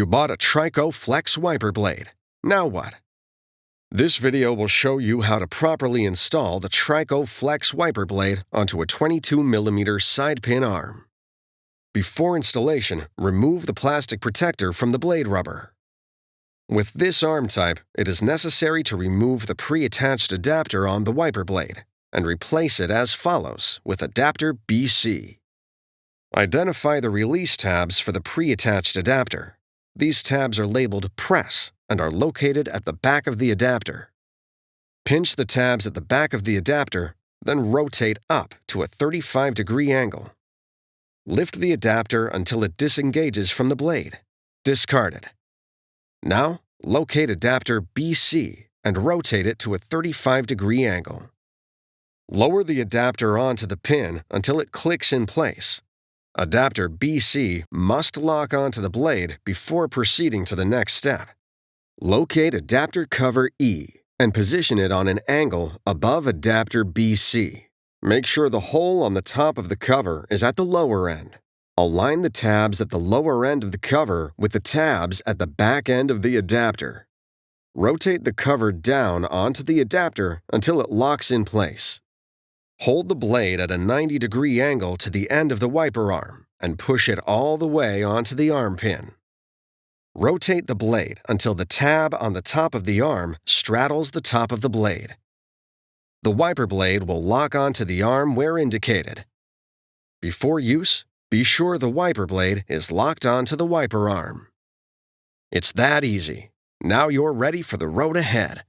You bought a TRICO Flex wiper blade. Now what? This video will show you how to properly install the TRICO Flex wiper blade onto a 22mm side pin arm. Before installation, remove the plastic protector from the blade rubber. With this arm type, it is necessary to remove the pre-attached adapter on the wiper blade and replace it as follows with adapter BC. Identify the release tabs for the pre-attached adapter. These tabs are labeled Press and are located at the back of the adapter. Pinch the tabs at the back of the adapter, then rotate up to a 35-degree angle. Lift the adapter until it disengages from the blade. Discard it. Now, locate adapter BC and rotate it to a 35-degree angle. Lower the adapter onto the pin until it clicks in place. Adapter BC must lock onto the blade before proceeding to the next step. Locate adapter cover E and position it on an angle above adapter BC. Make sure the hole on the top of the cover is at the lower end. Align the tabs at the lower end of the cover with the tabs at the back end of the adapter. Rotate the cover down onto the adapter until it locks in place. Hold the blade at a 90-degree angle to the end of the wiper arm and push it all the way onto the arm pin. Rotate the blade until the tab on the top of the arm straddles the top of the blade. The wiper blade will lock onto the arm where indicated. Before use, be sure the wiper blade is locked onto the wiper arm. It's that easy. Now you're ready for the road ahead.